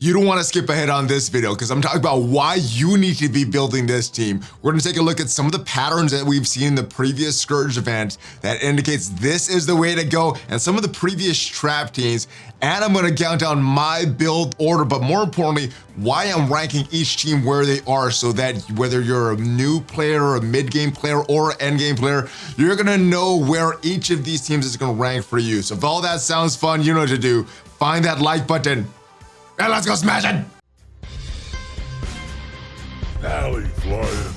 You don't want to skip ahead on this video because I'm talking about why you need to be building this team. We're going to take a look at some of the patterns that we've seen in the previous Scourge event that indicates this is the way to go, and some of the previous trap teams. And I'm going to count down my build order, but more importantly, why I'm ranking each team where they are, so that whether you're a new player, a mid-game player, or an end-game player, you're going to know where each of these teams is going to rank for you. So if all that sounds fun, you know what to do. Find that like button. And let's go smash it! ValleyFlyin.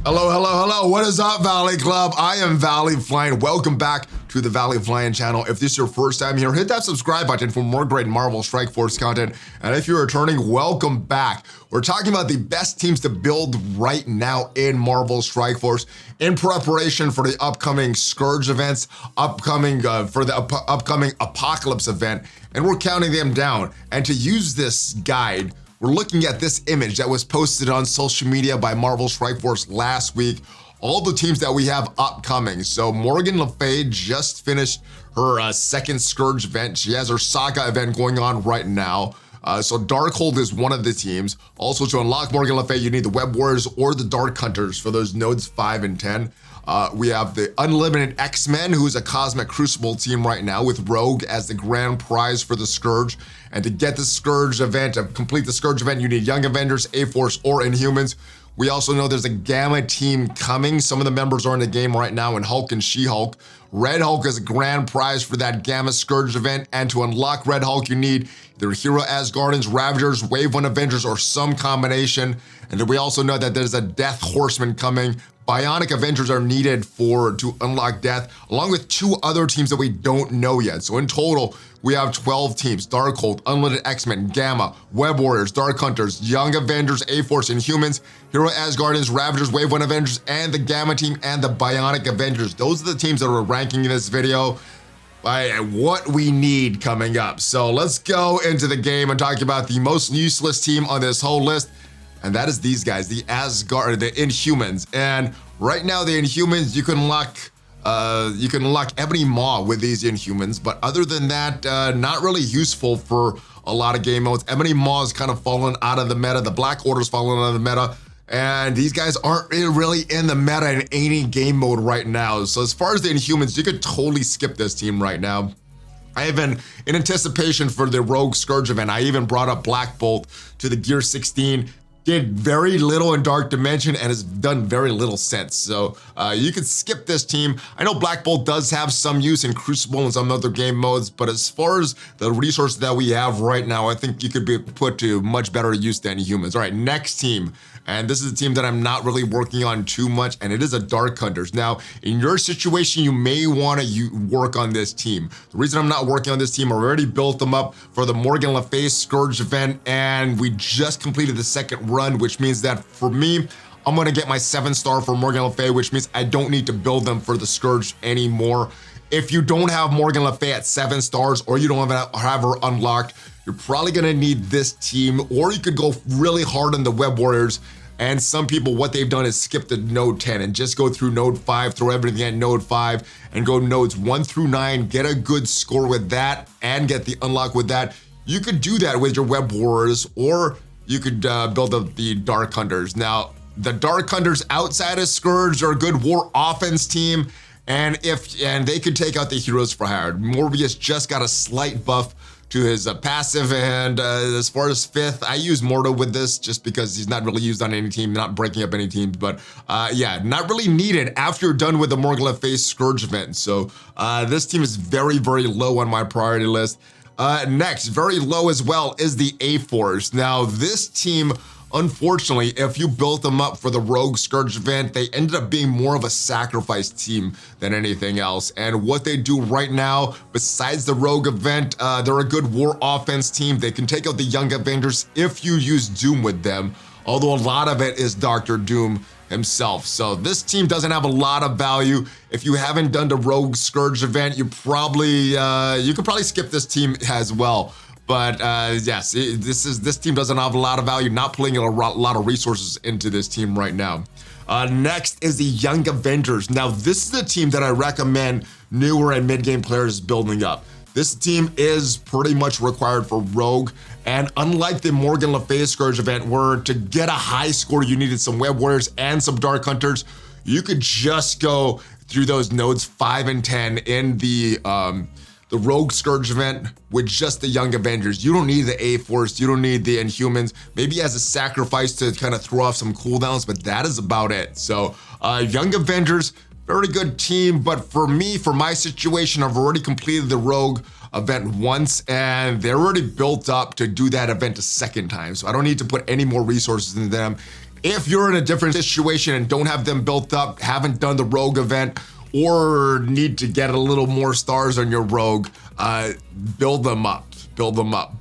Hello. What is up, Valley Club? I am ValleyFlyin. Welcome back to the ValleyFlyin channel. If this is your first time here, hit that subscribe button for more great Marvel Strike Force content. And if you're returning, welcome back. We're talking about the best teams to build right now in Marvel Strike Force in preparation for the upcoming Scourge events, upcoming Apocalypse event, and we're counting them down. And to use this guide, we're looking at this image that was posted on social media by Marvel Strike Force last week. All the teams that we have upcoming. So Morgan Le Fay just finished her second Scourge event. She has her Saga event going on right now. So Darkhold is one of the teams. Also, to unlock Morgan Le Fay, you need the Web Warriors or the Dark Hunters for those nodes 5 and 10. We have the Unlimited X-Men, who is a Cosmic Crucible team right now, with Rogue as the grand prize for the Scourge. And to get the Scourge event, to complete the Scourge event, you need Young Avengers, A-Force, or Inhumans. We also know there's a Gamma team coming. Some of the members are in the game right now in Hulk and She-Hulk. Red Hulk is a grand prize for that Gamma Scourge event, and to unlock Red Hulk, you need either Hero Asgardians, Ravagers, Wave One Avengers, or some combination. And then we also know that there's a Death Horseman coming. Bionic Avengers are needed to unlock Death, along with 2 other teams that we don't know yet. So in total, we have 12 teams: Darkhold, Unlimited X-Men, Gamma, Web Warriors, Dark Hunters, Young Avengers, A-Force, Inhumans, Hero Asgardians, Ravagers, Wave One Avengers, and the Gamma team, and the Bionic Avengers. Those are the teams that are ranking in this video by what we need coming up. So let's go into the game and talk about the most useless team on this whole list. And that is these guys, the Inhumans. And right now, the Inhumans, you can unlock Ebony Maw with these Inhumans, but other than that, not really useful for a lot of game modes. Ebony Maw is kind of fallen out of the meta. The Black Order's fallen out of the meta, and these guys aren't really in the meta in any game mode right now. So as far as the Inhumans, you could totally skip this team right now. I even, in anticipation for the Rogue Scourge event, I even brought up Black Bolt to the Gear 16. Did very little in Dark Dimension and has done very little since. So you could skip this team. I know Black Bolt does have some use in Crucible and some other game modes, but as far as the resources that we have right now, I think you could be put to much better use than Humans. All right, next team. And this is a team that I'm not really working on too much, and it is a Dark Hunters. Now, in your situation, you may want to work on this team. The reason I'm not working on this team, I already built them up for the Morgan Le Fay Scourge event, and we just completed the second run, which means that for me, I'm going to get my 7-star for Morgan Le Fay, which means I don't need to build them for the Scourge anymore. If you don't have Morgan Le Fay at 7 stars, or you don't have her unlocked, you're probably gonna need this team, or you could go really hard on the Web Warriors. And some people, what they've done is skip the node 10 and just go through node 5, throw everything at node 5, and go nodes 1 through 9, get a good score with that, and get the unlock with that. You could do that with your Web Warriors, or you could build up the Dark Hunters. Now, the Dark Hunters outside of Scourge are a good war offense team, and they could take out the Heroes for Hire. Morbius just got a slight buff to his passive, and as far as 5th, I use Mordo with this just because he's not really used on any team, not breaking up any teams, but yeah, not really needed after you're done with the Morgan Le Fay Scourge event. So this team is very, very low on my priority list. Next, very low as well, is the A-Force. Now, this team, unfortunately, if you built them up for the Rogue Scourge event, they ended up being more of a sacrifice team than anything else. And what they do right now, besides the Rogue event, they're a good war offense team. They can take out the Young Avengers if you use Doom with them, although a lot of it is Dr. Doom himself. So this team doesn't have a lot of value. If you haven't done the Rogue Scourge event, you could probably skip this team as well. But yes, this team doesn't have a lot of value, not putting a lot of resources into this team right now. Next is the Young Avengers. Now, this is a team that I recommend newer and mid-game players building up. This team is pretty much required for Rogue, and unlike the Morgan Le Fay Scourge event, where to get a high score you needed some Web Warriors and some Dark Hunters, you could just go through those nodes 5 and 10 in the Rogue Scourge event with just the Young Avengers. You don't need the A-Force, you don't need the Inhumans, maybe as a sacrifice to kind of throw off some cooldowns, but that is about it. So Young Avengers, very good team, but for me, for my situation, I've already completed the Rogue event once, and they're already built up to do that event a second time, so I don't need to put any more resources into them. If you're in a different situation and don't have them built up, haven't done the Rogue event, or need to get a little more stars on your Rogue, build them up.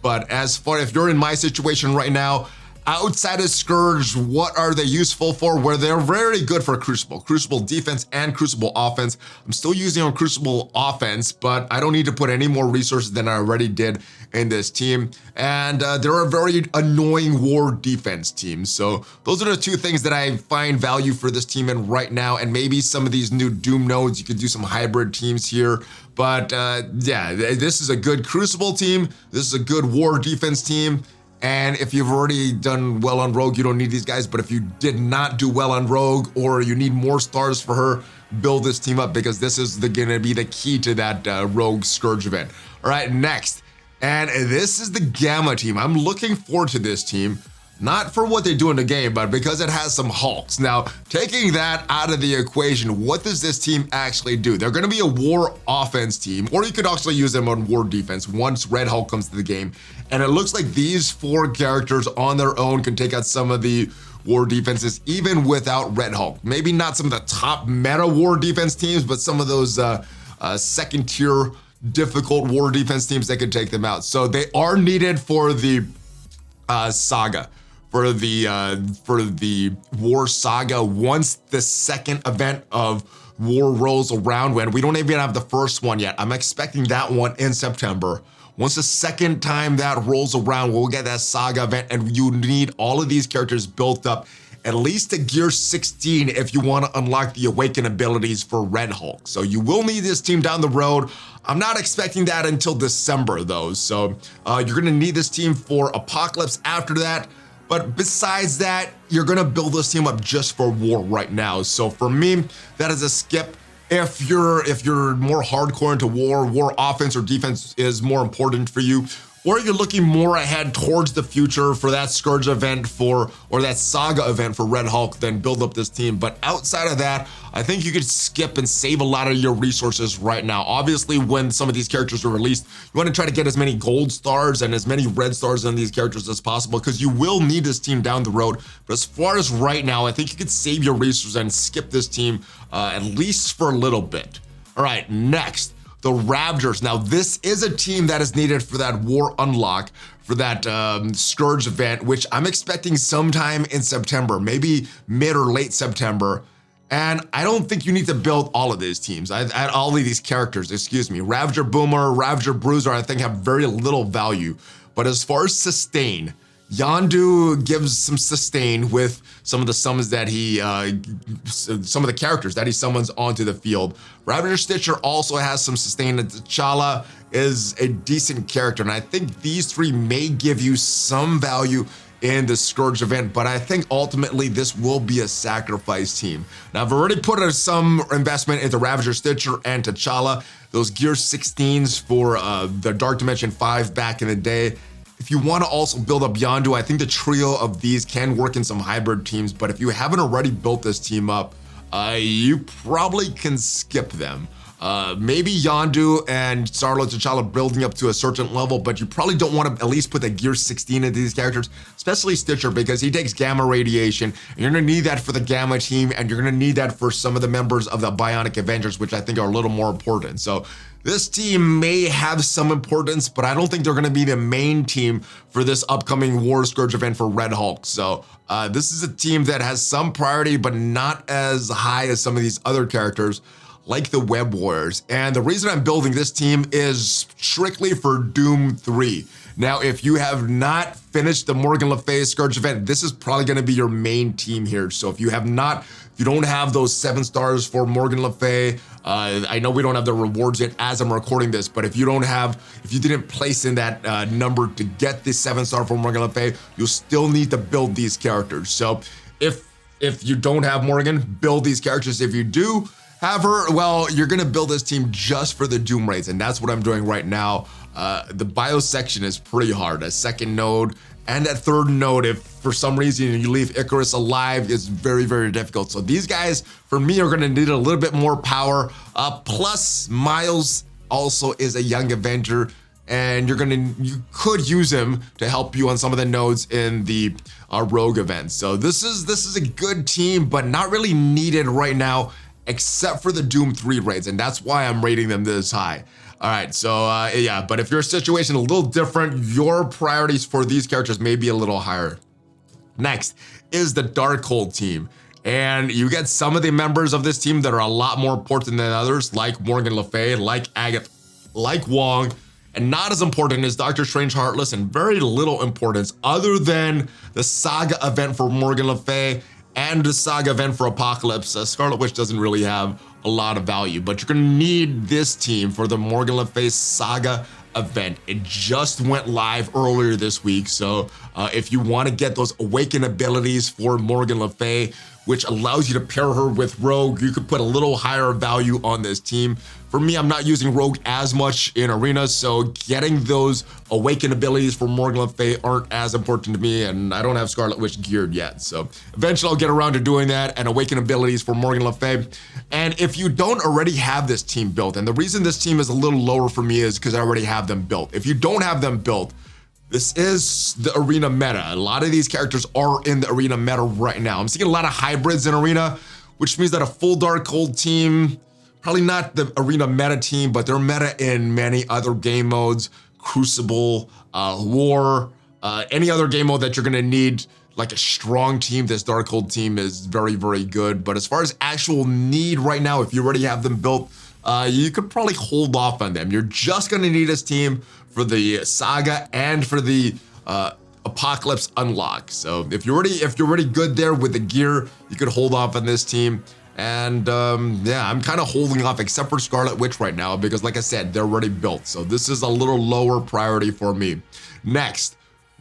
But as far if you're in my situation right now, outside of Scourge, what are they useful for? Where they're very good for Crucible defense and Crucible offense. I'm still using on Crucible offense, but I don't need to put any more resources than I already did in this team. And they're a very annoying war defense team. So those are the two things that I find value for this team in right now. And maybe some of these new Doom nodes, you could do some hybrid teams here. But yeah, this is a good Crucible team. This is a good war defense team. And if you've already done well on Rogue, you don't need these guys. But if you did not do well on Rogue, or you need more stars for her, build this team up, because this is gonna be the key to that Rogue Scourge event. All right, next. And this is the Gamma team. I'm looking forward to this team, not for what they do in the game, but because it has some Hulks. Now, taking that out of the equation, what does this team actually do? They're gonna be a war offense team, or you could actually use them on war defense once Red Hulk comes to the game. And it looks like these 4 characters on their own can take out some of the war defenses, even without Red Hulk. Maybe not some of the top meta war defense teams, but some of those second tier difficult war defense teams that could take them out. So they are needed for the saga. For the War Saga, once the second event of War rolls around, when we don't even have the first one yet. I'm expecting that one in September. Once the second time that rolls around, we'll get that Saga event, and you need all of these characters built up at least to gear 16 if you want to unlock the Awaken abilities for Red Hulk. So you will need this team down the road. I'm not expecting that until December though. So you're gonna need this team for Apocalypse after that. But besides that, you're gonna build this team up just for War right now. So for me, that is a skip. If you're more hardcore into war offense or defense is more important for you, or you're looking more ahead towards the future for that Scourge event or that Saga event for Red Hulk, then build up this team. But outside of that, I think you could skip and save a lot of your resources right now. Obviously, when some of these characters are released, you want to try to get as many gold stars and as many red stars on these characters as possible, because you will need this team down the road. But as far as right now, I think you could save your resources and skip this team at least for a little bit. All right, next. The Raptors. Now, this is a team that is needed for that War Unlock, for that Scourge event, which I'm expecting sometime in September, maybe mid or late September. And I don't think you need to build all of these teams, all of these characters, excuse me. Ravager Boomer, Ravager Bruiser, I think have very little value. But as far as sustain, Yondu gives some sustain with some of the summons that some of the characters that he summons onto the field. Ravager Stitcher also has some sustain, and T'Challa is a decent character, and I think these 3 may give you some value in the Scourge event, but I think ultimately this will be a sacrifice team. Now, I've already put some investment into Ravager Stitcher and T'Challa, those Gear 16s for the Dark Dimension 5 back in the day. If you want to also build up Yondu, I think the trio of these can work in some hybrid teams, but if you haven't already built this team up, you probably can skip them. Maybe Yondu and Star-Lord T'Challa building up to a certain level, but you probably don't want to at least put the Gear 16 into these characters, especially Stitcher, because he takes gamma radiation, and you're gonna need that for the Gamma team, and you're gonna need that for some of the members of the Bionic Avengers, which I think are a little more important. So this team may have some importance, but I don't think they're gonna be the main team for this upcoming War Scourge event for Red Hulk. So this is a team that has some priority, but not as high as some of these other characters, like the Web Warriors. And the reason I'm building this team is strictly for Doom 3. Now, if you have not finished the Morgan Le Fay Scourge event, this is probably going to be your main team here. So if you don't have those 7 stars for Morgan Le Fay, I know we don't have the rewards yet as I'm recording this, but if you didn't place in that number to get the 7-star for Morgan Le Fay, you'll still need to build these characters. So if you don't have Morgan, build these characters. If you do have her, well, you're gonna build this team just for the Doom raids, and that's what I'm doing right now. The bio section is pretty hard. A second node and that third node, if for some reason you leave Icarus alive, is very, very difficult. So these guys, for me, are gonna need a little bit more power. Plus, Miles also is a young Avenger, and you could use him to help you on some of the nodes in the Rogue event. So this is a good team, but not really needed right now, except for the Doom 3 raids, and that's why I'm rating them this high. All right, so yeah, but if your situation a little different, your priorities for these characters may be a little higher. Next is the Darkhold team. And you get some of the members of this team that are a lot more important than others, like Morgan Le Fay, like Agatha, like Wong, and not as important as Doctor Strange Heartless, and very little importance other than the Saga event for Morgan Le Fay and the Saga event for Apocalypse. Scarlet Witch doesn't really have a lot of value, but you're gonna need this team for the Morgan Le Fay Saga event. It just went live earlier this week, so if you want to get those awaken abilities for Morgan Le Fay, which allows you to pair her with Rogue, you could put a little higher value on this team. For me, I'm not using Rogue as much in Arena, so getting those awaken abilities for Morgan Le Fay aren't as important to me, and I don't have Scarlet Witch geared yet. So eventually I'll get around to doing that and awaken abilities for Morgan Le Fay. And if you don't already have this team built, and the reason this team is a little lower for me is because I already have them built. If you don't have them built, this is the Arena meta. A lot of these characters are in the Arena meta right now. I'm seeing a lot of hybrids in Arena, which means that a full Darkhold team, probably not the Arena meta team, but they're meta in many other game modes, Crucible, War, any other game mode that you're gonna need like a strong team. This Darkhold team is very, very good. But as far as actual need right now, if you already have them built, you could probably hold off on them. You're just gonna need this team for the Saga and for the Apocalypse unlock. So if you're already good there with the gear, you could hold off on this team. And yeah, I'm kind of holding off except for Scarlet Witch right now because, like I said, they're already built. So this is a little lower priority for me. Next,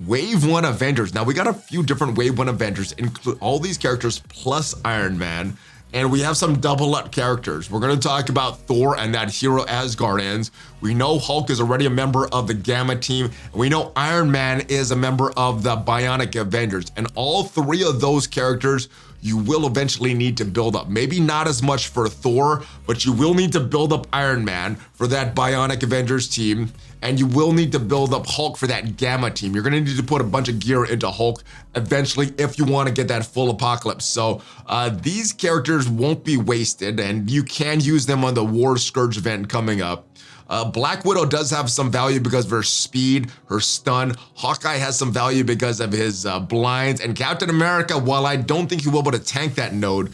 Wave 1 Avengers. Now we got a few different Wave 1 Avengers, include all these characters plus Iron Man. And we have some double up characters. We're gonna talk about Thor and that hero Asgardians. We know Hulk is already a member of the Gamma team. And we know Iron Man is a member of the Bionic Avengers. And all 3 of those characters you will eventually need to build up. Maybe not as much for Thor, but you will need to build up Iron Man for that Bionic Avengers team. And you will need to build up Hulk for that Gamma team. You're gonna need to put a bunch of gear into Hulk eventually if you wanna get that full Apocalypse. So these characters won't be wasted, and you can use them on the War Scourge event coming up. Black Widow does have some value because of her speed, her stun. Hawkeye has some value because of his blinds. And Captain America, while I don't think he will be able to tank that node,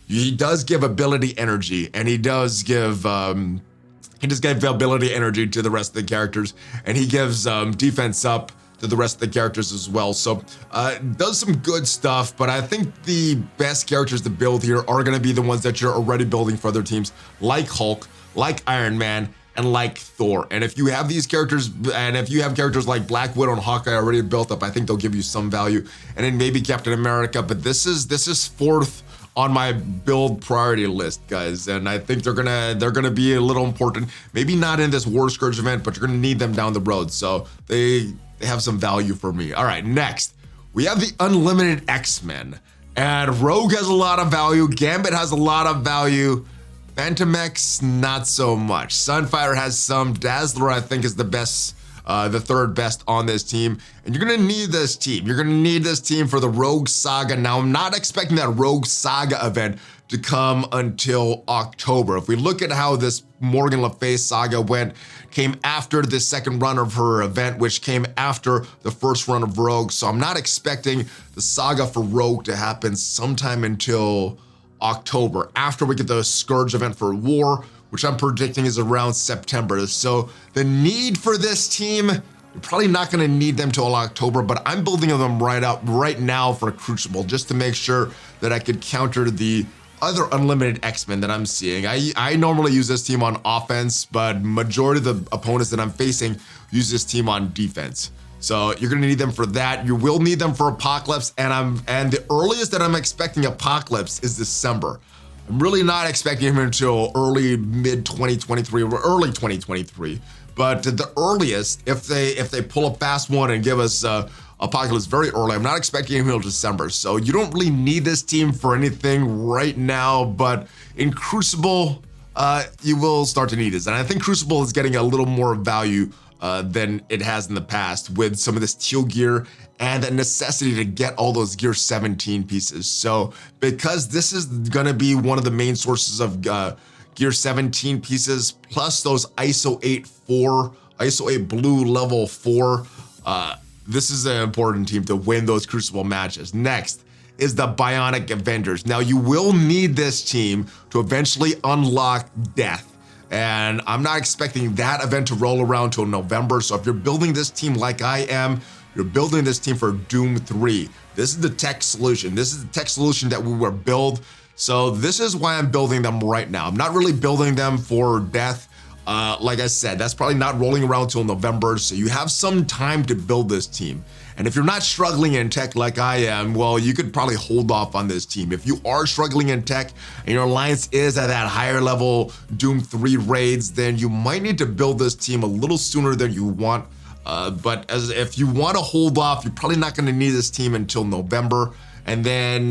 he does give ability energy, and he does give ability energy to the rest of the characters, and he gives defense up to the rest of the characters as well. So does some good stuff, but I think the best characters to build here are gonna be the ones that you're already building for other teams, like Hulk, like Iron Man, and like Thor. And if you have these characters, and if you have characters like Black Widow and Hawkeye already built up, I think they'll give you some value. And then maybe Captain America, but this is 4th on my build priority list, guys. And I think they're gonna be a little important. Maybe not in this War Scourge event, but you're gonna need them down the road. So they have some value for me. All right, next, we have the Unlimited X-Men. And Rogue has a lot of value, Gambit has a lot of value, Phantom X, not so much. Sunfire has some, Dazzler I think is the best, the 3rd best on this team. And you're gonna need this team. You're gonna need this team for the Rogue Saga. Now, I'm not expecting that Rogue Saga event to come until October. If we look at how this Morgan Le Fay saga came after the 2nd run of her event, which came after the 1st run of Rogue. So I'm not expecting the saga for Rogue to happen sometime until October, after we get the Scourge event for War, which I'm predicting is around September. So the need for this team, You're probably not gonna need them till October, but I'm building them right now for Crucible, just to make sure that I could counter the other unlimited X-Men that I'm seeing. I normally use this team on offense, but majority of the opponents that I'm facing use this team on defense. So you're gonna need them for that. You will need them for Apocalypse, and the earliest that I'm expecting Apocalypse is December. I'm really not expecting him until early mid 2023 or early 2023. But the earliest, if they pull a fast one and give us Apocalypse very early, I'm not expecting him until December. So you don't really need this team for anything right now, but in Crucible, you will start to need this. And I think Crucible is getting a little more value than it has in the past with some of this teal gear and the necessity to get all those Gear 17 pieces. So because this is gonna be one of the main sources of Gear 17 pieces, plus those ISO 8 blue level 4, this is an important team to win those Crucible matches. Next is the Bionic Avengers. Now you will need this team to eventually unlock Death. And I'm not expecting that event to roll around till November. So if you're building this team like I am, you're building this team for Doom 3. This is the tech solution. This is the tech solution that we will build. So this is why I'm building them right now. I'm not really building them for Death. Like I said, that's probably not rolling around till November. So you have some time to build this team. And if you're not struggling in tech like I am, well, you could probably hold off on this team. If you are struggling in tech and your alliance is at that higher level Doom 3 raids, then you might need to build this team a little sooner than you want. But if you want to hold off, you're probably not going to need this team until November. And then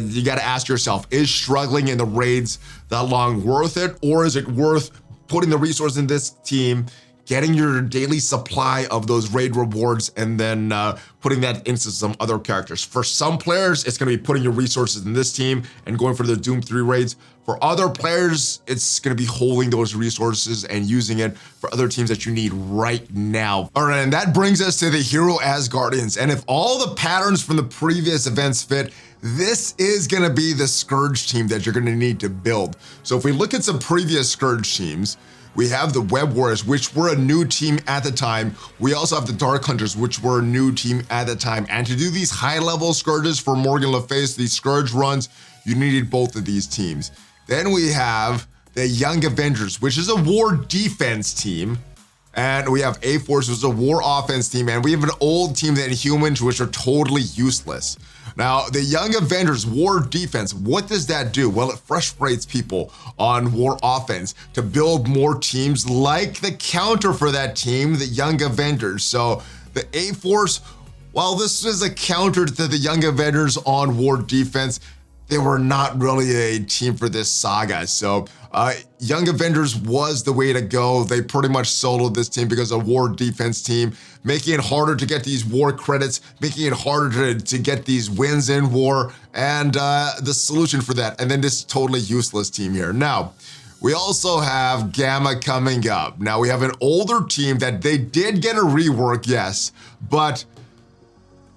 you got to ask yourself, is struggling in the raids that long worth it? Or is it worth putting the resource in this team, getting your daily supply of those raid rewards, and then putting that into some other characters? For some players, it's going to be putting your resources in this team and going for the Doom 3 raids. For other players, it's going to be holding those resources and using it for other teams that you need right now. All right, and that brings us to the Hero Asgardians. And if all the patterns from the previous events fit, this is going to be the Scourge team that you're going to need to build. So if we look at some previous Scourge teams, we have the Web Warriors, which were a new team at the time. We also have the Dark Hunters, which were a new team at the time. And to do these high-level Scourges for Morgan Le Fay's, these Scourge runs, you needed both of these teams. Then we have the Young Avengers, which is a war defense team. And we have A-Force, which is a war offense team. And we have an old team, the Inhumans, which are totally useless. Now, the Young Avengers war defense, what does that do? Well, it frustrates people on war offense to build more teams like the counter for that team, the Young Avengers. So the A-Force, while this is a counter to the Young Avengers on war defense, they were not really a team for this saga. So Young Avengers was the way to go. They pretty much soloed this team because of war defense team, making it harder to get these war credits, making it harder to get these wins in war, and the solution for that. And then this totally useless team here. Now, we also have Gamma coming up. Now, we have an older team that they did get a rework, yes, but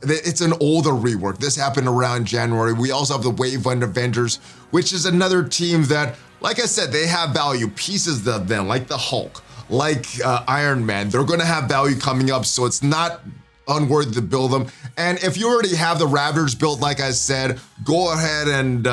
it's an older rework. This happened around January. We also have the One Avengers, which is another team that, like I said, they have value. Pieces of them, like the Hulk, like Iron Man, they're gonna have value coming up, so it's not unworthy to build them. And if you already have the Raptors built, like I said, go ahead and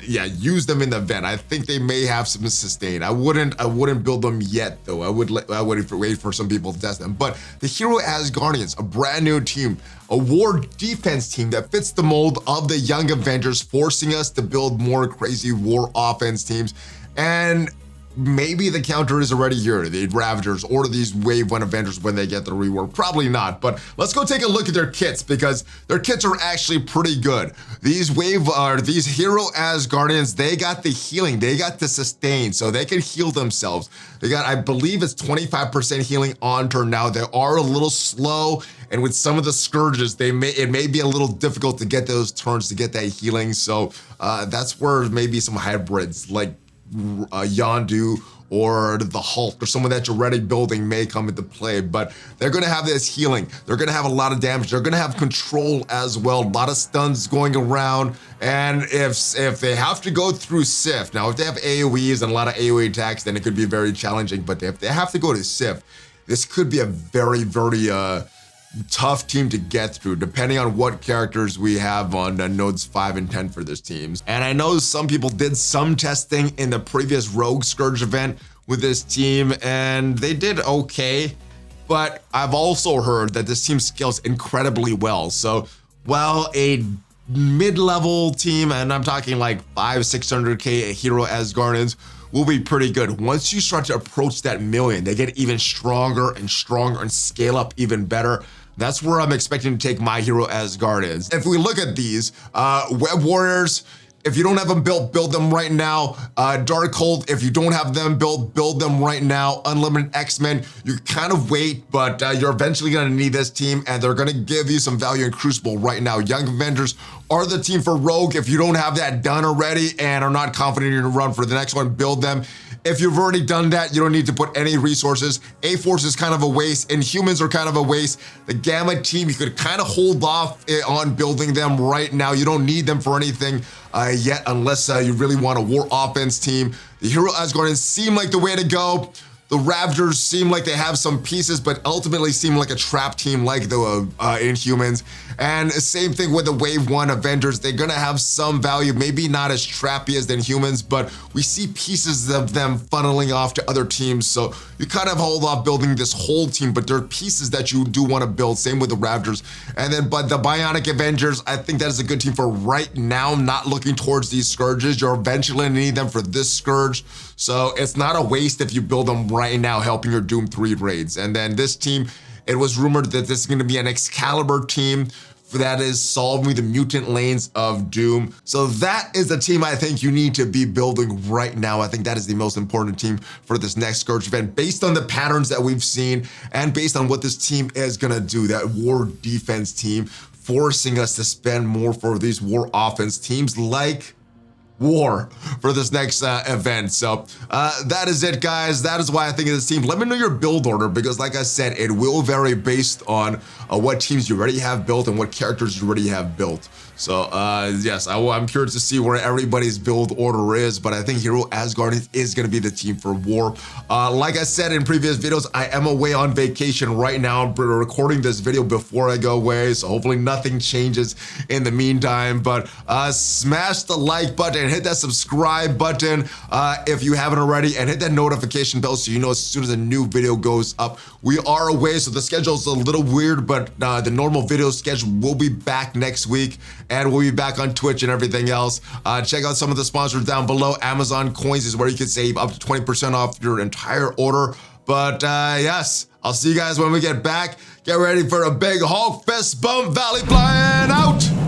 use them in the event. I think they may have some sustain. I wouldn't build them yet, though. I would wait for some people to test them. But the Hero Asgardians, a brand new team, a war defense team that fits the mold of the Young Avengers, forcing us to build more crazy war offense teams. And maybe the counter is already here, the Raptors or these Wave 1 Avengers when they get the rework. Probably not, but let's go take a look at their kits, because their kits are actually pretty good. These Hero Asgardians, they got the healing, they got the sustain, so they can heal themselves. They got, I believe it's 25% healing on turn now. They are a little slow, and with some of the Scourges, it may be a little difficult to get those turns to get that healing. So that's where maybe some hybrids like Yondu or the Hulk or someone that you're already building may come into play, but they're gonna have this healing. They're gonna have a lot of damage. They're gonna have control as well. A lot of stuns going around. And if they have to go through Sift, now if they have AoEs and a lot of AoE attacks, then it could be very challenging. But if they have to go to Sift, this could be a very, very tough team to get through, depending on what characters we have on nodes 5 and 10 for this team. And I know some people did some testing in the previous Rogue Scourge event with this team, and they did okay. But I've also heard that this team scales incredibly well. So while a mid-level team, and I'm talking like 500-600K hero Asgardians, will be pretty good. Once you start to approach that million, they get even stronger and stronger and scale up even better. That's where I'm expecting to take my hero Asgardians. If we look at these, Web Warriors, if you don't have them built, build them right now. Darkhold, if you don't have them built, build them right now. Unlimited X-Men, you kind of wait, but you're eventually gonna need this team, and they're gonna give you some value in Crucible right now. Young Avengers are the team for Rogue. If you don't have that done already and are not confident you're gonna run for the next one, build them. If you've already done that, you don't need to put any resources. A-Force is kind of a waste, Inhumans are kind of a waste. The Gamma team, you could kind of hold off on building them right now. You don't need them for anything yet, unless you really want a war offense team. The Hero Asgardians seem like the way to go. The Raptors seem like they have some pieces, but ultimately seem like a trap team like the Inhumans. And same thing with the Wave 1 Avengers. They're gonna have some value, maybe not as trappy as the Inhumans, but we see pieces of them funneling off to other teams. So you kind of hold off building this whole team, but there are pieces that you do want to build. Same with the Raptors. And then, but the Bionic Avengers, I think that is a good team for right now, not looking towards these Scourges. You're eventually gonna need them for this Scourge. So it's not a waste if you build them right now, helping your Doom 3 raids. And then this team, it was rumored that this is going to be an Excalibur team that is solving the mutant lanes of Doom. So that is the team I think you need to be building right now. I think that is the most important team for this next Scourge event, based on the patterns that we've seen and based on what this team is going to do, that war defense team, forcing us to spend more for these war offense teams like War for this next event. So that is it, guys. That is why I think of this team. Let me know your build order, because like I said, it will vary based on what teams you already have built and what characters you already have built. So yes, I'm curious to see where everybody's build order is, but I think Hero Asgardians is going to be the team for War. Like I said in previous videos, I am away on vacation right now. I'm recording this video before I go away, so hopefully nothing changes in the meantime. But smash the like button, hit that subscribe button if you haven't already, and hit that notification bell so you know as soon as a new video goes up. We are away, so the schedule is a little weird, but the normal video schedule will be back next week. And we'll be back on Twitch and everything else. Check out some of the sponsors down below. Amazon Coins is where you can save up to 20% off your entire order. But yes, I'll see you guys when we get back. Get ready for a big Hulk fist bump. ValleyFlyin out.